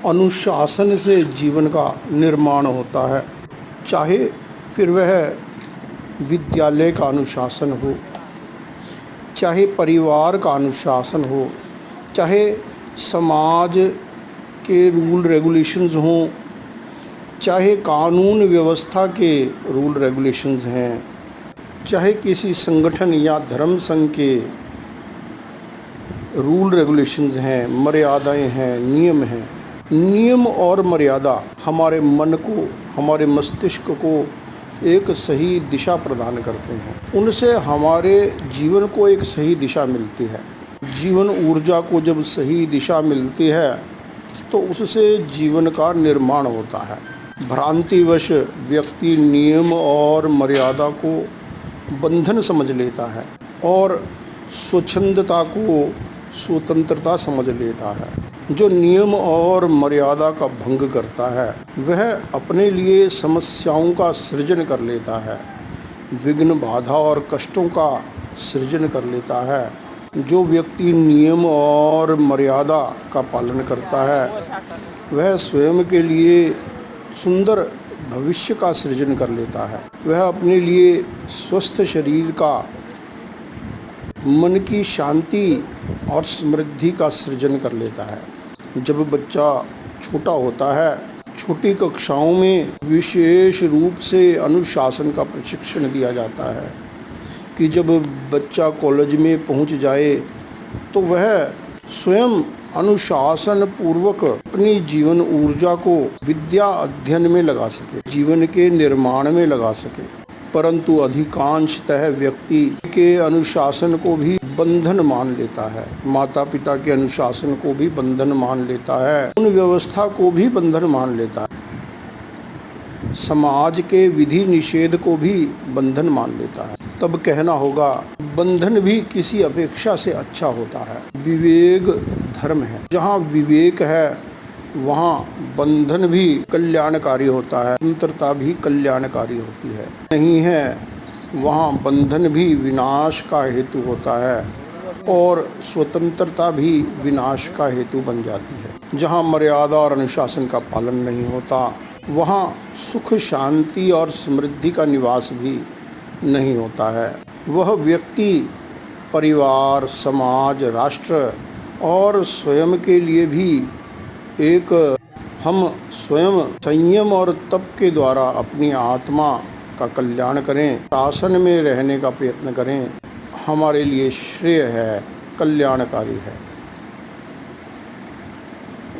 अनुशासन से जीवन का निर्माण होता है, चाहे फिर वह विद्यालय का अनुशासन हो, चाहे परिवार का अनुशासन हो, चाहे समाज के रूल रेगुलेशंस हों, चाहे कानून व्यवस्था के रूल रेगुलेशंस हैं, चाहे किसी संगठन या धर्म संघ के रूल रेगुलेशंस हैं, मर्यादाएं हैं, नियम हैं। नियम और मर्यादा हमारे मन को, हमारे मस्तिष्क को एक सही दिशा प्रदान करते हैं। उनसे हमारे जीवन को एक सही दिशा मिलती है। जीवन ऊर्जा को जब सही दिशा मिलती है तो उससे जीवन का निर्माण होता है। भ्रांतिवश व्यक्ति नियम और मर्यादा को बंधन समझ लेता है और स्वच्छंदता को स्वतंत्रता समझ लेता है। जो नियम और मर्यादा का भंग करता है वह अपने लिए समस्याओं का सृजन कर लेता है, विघ्न, बाधा और कष्टों का सृजन कर लेता है। जो व्यक्ति नियम और मर्यादा का पालन करता है वह स्वयं के लिए सुंदर भविष्य का सृजन कर लेता है। वह अपने लिए स्वस्थ शरीर का, मन की शांति और समृद्धि का सृजन कर लेता है। जब बच्चा छोटा होता है, छोटी कक्षाओं में विशेष रूप से अनुशासन का प्रशिक्षण दिया जाता है कि जब बच्चा कॉलेज में पहुंच जाए तो वह स्वयं अनुशासन पूर्वक अपनी जीवन ऊर्जा को विद्या अध्ययन में लगा सके, जीवन के निर्माण में लगा सके। परंतु अधिकांशतः व्यक्ति के अनुशासन को भी बंधन मान लेता है, माता पिता के अनुशासन को भी बंधन मान लेता है, उन व्यवस्था को भी बंधन मान लेता है, समाज के विधि निषेध को भी बंधन मान लेता है। तब कहना होगा बंधन भी किसी अपेक्षा से अच्छा होता है। विवेक धर्म है। जहाँ विवेक है वहाँ बंधन भी कल्याणकारी होता है, स्वतंत्रता भी कल्याणकारी होती है। नहीं है वहाँ बंधन भी विनाश का हेतु होता है और स्वतंत्रता भी विनाश का हेतु बन जाती है। जहाँ मर्यादा और अनुशासन का पालन नहीं होता वहाँ सुख, शांति और समृद्धि का निवास भी नहीं होता है। वह व्यक्ति परिवार, समाज, राष्ट्र और स्वयं के लिए भी एक हम स्वयं संयम और तप के द्वारा अपनी आत्मा का कल्याण करें, शासन में रहने का प्रयत्न करें, हमारे लिए श्रेय है, कल्याणकारी है।